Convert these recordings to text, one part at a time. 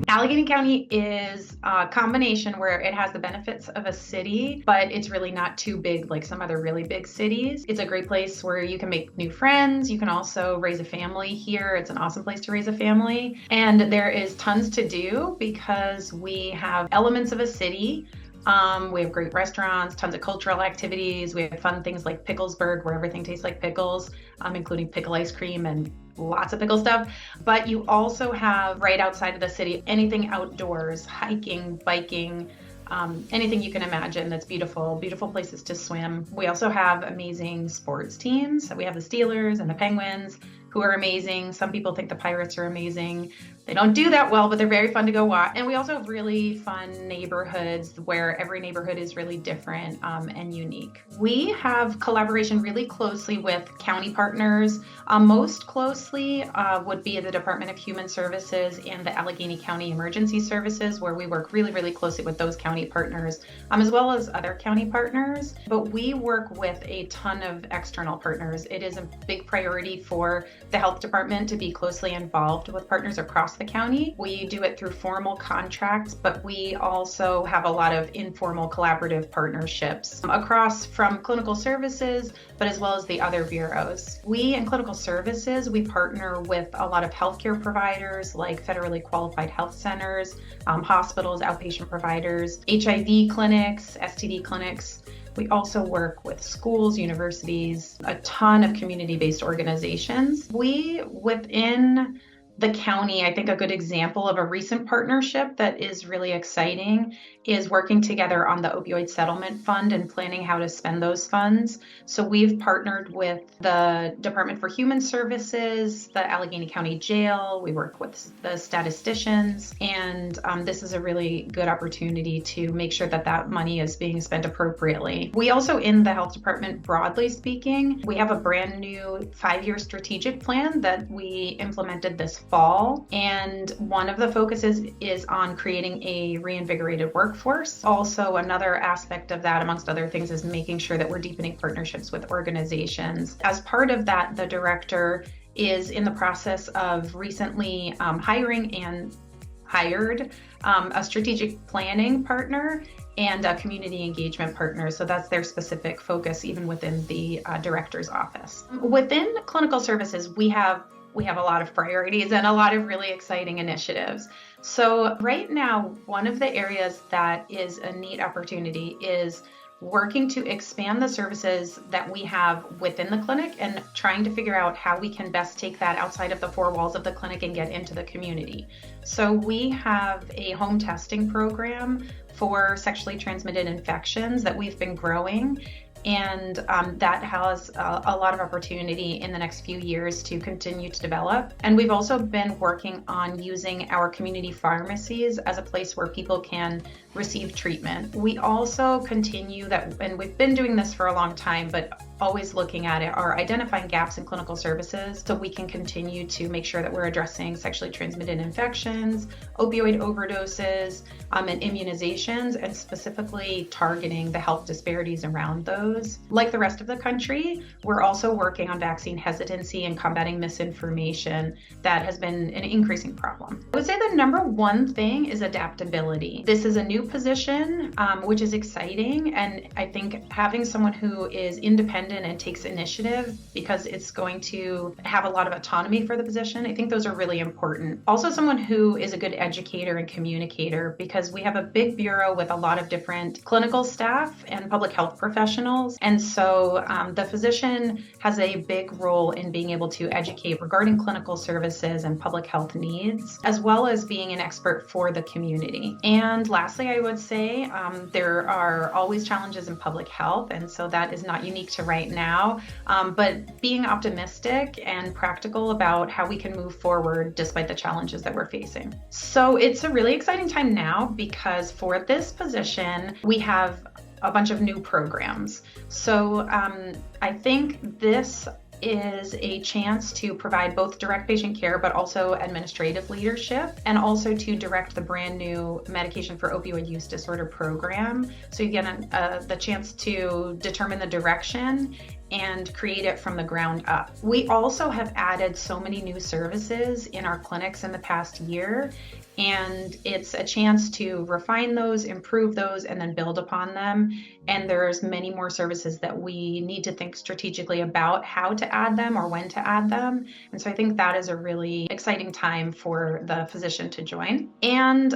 Allegheny County is a combination where it has the benefits of a city, but it's really not too big like some other really big cities. It's a great place where you can make new friends. You can also raise a family here. It's an awesome place to raise a family. And there is tons to do because we have elements of a city. We have great restaurants, tons of cultural activities. We have fun things like Picklesburg, where everything tastes like pickles, including pickle ice cream and lots of pickle stuff. But you also have right outside of the city, anything outdoors, hiking, biking, anything you can imagine that's beautiful, beautiful places to swim. We also have amazing sports teams. We have the Steelers and the Penguins, who are amazing. Some people think the Pirates are amazing. They don't do that well, but they're very fun to go watch. And we also have really fun neighborhoods where every neighborhood is really different and unique. We have collaboration really closely with county partners. Most closely would be the Department of Human Services and the Allegheny County Emergency Services, where we work really, really closely with those county partners, as well as other county partners. But we work with a ton of external partners. It is a big priority for the health department to be closely involved with partners across the county. We do it through formal contracts, but we also have a lot of informal collaborative partnerships across from clinical services, but as well as the other bureaus. We in clinical services, we partner with a lot of healthcare providers like federally qualified health centers, hospitals, outpatient providers, HIV clinics, STD clinics. We also work with schools, universities, a ton of community-based organizations. We, within the county, I think a good example of a recent partnership that is really exciting is working together on the opioid settlement fund and planning how to spend those funds. So we've partnered with the Department for Human Services, the Allegheny County Jail. We work with the statisticians, and this is a really good opportunity to make sure that that money is being spent appropriately. We also, in the health department, broadly speaking, we have a brand new 5-year strategic plan that we implemented this fall. And one of the focuses is on creating a reinvigorated workforce. Also, another aspect of that, amongst other things, is making sure that we're deepening partnerships with organizations. As part of that, the director is in the process of recently hiring and hired a strategic planning partner and a community engagement partner. So that's their specific focus, even within the director's office. Within clinical services, we have a lot of priorities and a lot of really exciting initiatives. So right now, one of the areas that is a neat opportunity is working to expand the services that we have within the clinic and trying to figure out how we can best take that outside of the 4 walls of the clinic and get into the community. So we have a home testing program for sexually transmitted infections that we've been growing. And that has a lot of opportunity in the next few years to continue to develop. And we've also been working on using our community pharmacies as a place where people can receive treatment. We also continue that, and we've been doing this for a long time, but always looking at it, are identifying gaps in clinical services so we can continue to make sure that we're addressing sexually transmitted infections, opioid overdoses, and immunizations, and specifically targeting the health disparities around those. Like the rest of the country, we're also working on vaccine hesitancy and combating misinformation that has been an increasing problem. I would say the number one thing is adaptability. This is a new position, which is exciting, and I think having someone who is independent and takes initiative, because it's going to have a lot of autonomy for the position, I think those are really important. Also, someone who is a good educator and communicator, because we have a big bureau with a lot of different clinical staff and public health professionals. And so the physician has a big role in being able to educate regarding clinical services and public health needs, as well as being an expert for the community. And lastly, I would say there are always challenges in public health, and so that is not unique to right now, but being optimistic and practical about how we can move forward despite the challenges that we're facing. So it's a really exciting time now, because for this position, we have a bunch of new programs. So I think this is a chance to provide both direct patient care, but also administrative leadership, and also to direct the brand new medication for opioid use disorder program. So you get the chance to determine the direction and create it from the ground up. We also have added so many new services in our clinics in the past year, and it's a chance to refine those, improve those, and then build upon them. And there's many more services that we need to think strategically about how to add them or when to add them. And so I think that is a really exciting time for the physician to join. And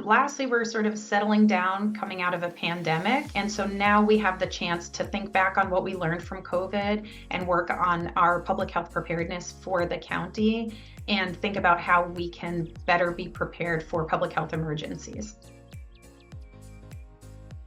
lastly, we're sort of settling down coming out of a pandemic. And so now we have the chance to think back on what we learned from COVID and work on our public health preparedness for the county and think about how we can better be prepared for public health emergencies.